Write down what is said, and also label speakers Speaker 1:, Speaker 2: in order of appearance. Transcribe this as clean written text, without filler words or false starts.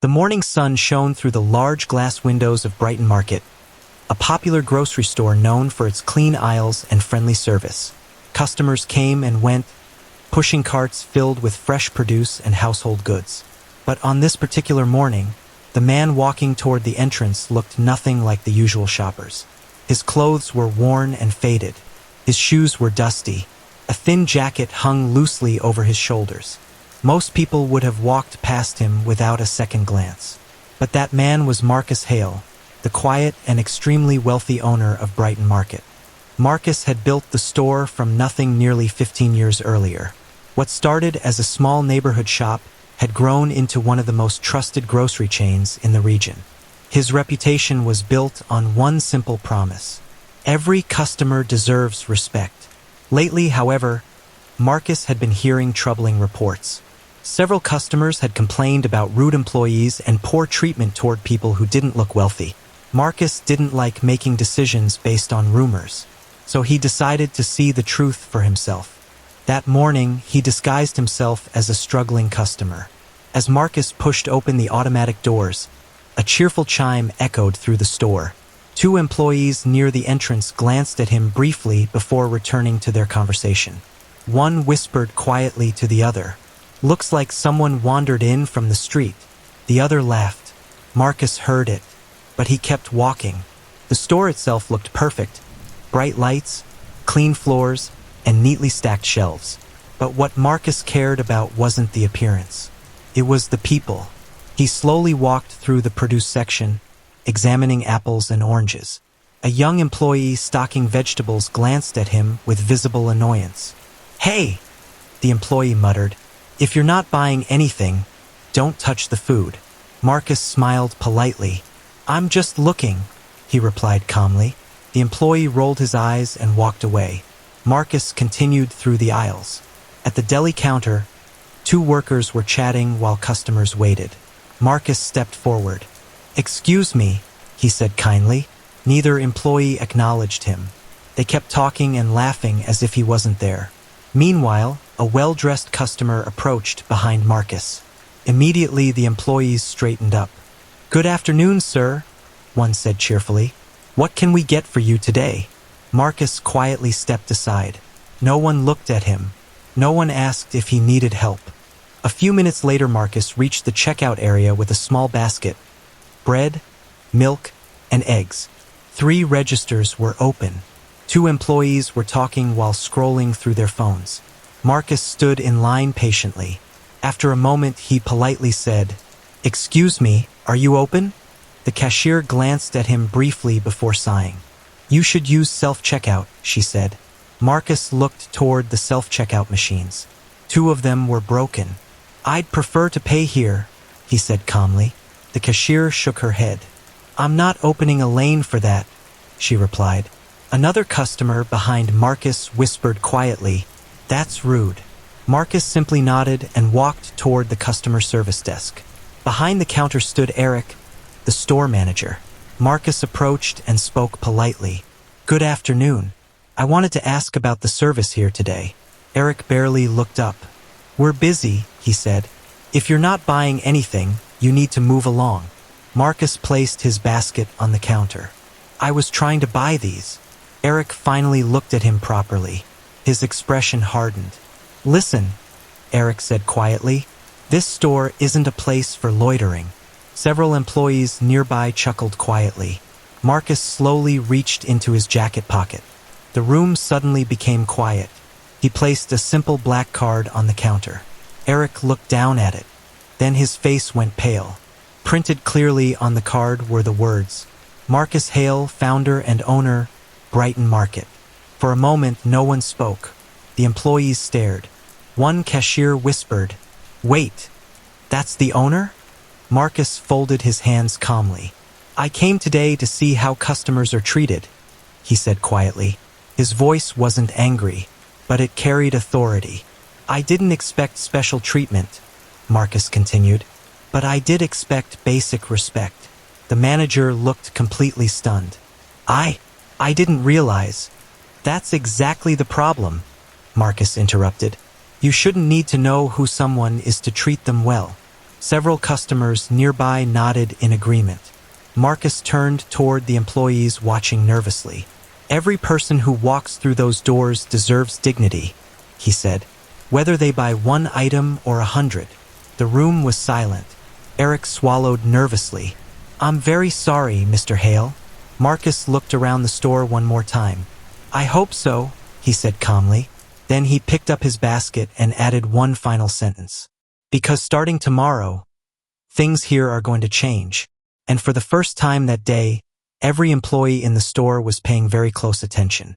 Speaker 1: The morning sun shone through the large glass windows of Brighton Market, a popular grocery store known for its clean aisles and friendly service. Customers came and went, pushing carts filled with fresh produce and household goods. But on this particular morning, the man walking toward the entrance looked nothing like the usual shoppers. His clothes were worn and faded. His shoes were dusty. A thin jacket hung loosely over his shoulders. Most people would have walked past him without a second glance. But that man was Marcus Hale, the quiet and extremely wealthy owner of Brighton Market. Marcus had built the store from nothing nearly 15 years earlier. What started as a small neighborhood shop had grown into one of the most trusted grocery chains in the region. His reputation was built on one simple promise: every customer deserves respect. Lately, however, Marcus had been hearing troubling reports. Several customers had complained about rude employees and poor treatment toward people who didn't look wealthy. Marcus didn't like making decisions based on rumors, so he decided to see the truth for himself. That morning, he disguised himself as a struggling customer. As Marcus pushed open the automatic doors, a cheerful chime echoed through the store. Two employees near the entrance glanced at him briefly before returning to their conversation. One whispered quietly to the other, "Looks like someone wandered in from the street." The other laughed. Marcus heard it, but he kept walking. The store itself looked perfect: bright lights, clean floors, and neatly stacked shelves. But what Marcus cared about wasn't the appearance. It was the people. He slowly walked through the produce section, examining apples and oranges. A young employee stocking vegetables glanced at him with visible annoyance. "Hey," the employee muttered, "if you're not buying anything, don't touch the food." Marcus smiled politely. "I'm just looking," he replied calmly. The employee rolled his eyes and walked away. Marcus continued through the aisles. At the deli counter, two workers were chatting while customers waited. Marcus stepped forward. "Excuse me," he said kindly. Neither employee acknowledged him. They kept talking and laughing as if he wasn't there. Meanwhile, a well-dressed customer approached behind Marcus. Immediately, the employees straightened up. "Good afternoon, sir," one said cheerfully. "What can we get for you today?" Marcus quietly stepped aside. No one looked at him. No one asked if he needed help. A few minutes later, Marcus reached the checkout area with a small basket: bread, milk, and eggs. 3 registers were open. 2 employees were talking while scrolling through their phones. Marcus stood in line patiently. After a moment, he politely said, "Excuse me, are you open?" The cashier glanced at him briefly before sighing. "You should use self-checkout," she said. Marcus looked toward the self-checkout machines. 2 of them were broken. "I'd prefer to pay here," he said calmly. The cashier shook her head. "I'm not opening a lane for that," she replied. Another customer behind Marcus whispered quietly, "That's rude." Marcus simply nodded and walked toward the customer service desk. Behind the counter stood Eric, the store manager. Marcus approached and spoke politely. "Good afternoon. I wanted to ask about the service here today." Eric barely looked up. "We're busy," he said. "If you're not buying anything, you need to move along." Marcus placed his basket on the counter. "I was trying to buy these." Eric finally looked at him properly. His expression hardened. "Listen," Eric said quietly. "This store isn't a place for loitering." Several employees nearby chuckled quietly. Marcus slowly reached into his jacket pocket. The room suddenly became quiet. He placed a simple black card on the counter. Eric looked down at it. Then his face went pale. Printed clearly on the card were the words, "Marcus Hale, founder and owner, Brighton Market." For a moment, no one spoke. The employees stared. One cashier whispered, "Wait, that's the owner?" Marcus folded his hands calmly. "I came today to see how customers are treated," he said quietly. His voice wasn't angry, but it carried authority. "I didn't expect special treatment," Marcus continued, "but I did expect basic respect." The manager looked completely stunned. I didn't realize." "That's exactly the problem," Marcus interrupted. "You shouldn't need to know who someone is to treat them well. Several customers nearby nodded in agreement. Marcus turned toward the employees watching nervously. "Every person who walks through those doors deserves dignity," he said, "whether they buy one item or 100. The room was silent. Eric swallowed nervously. "I'm very sorry, Mr. Hale." Marcus looked around the store one more time. "I hope so," he said calmly. Then he picked up his basket and added one final sentence. "Because starting tomorrow, things here are going to change." And for the first time that day, every employee in the store was paying very close attention.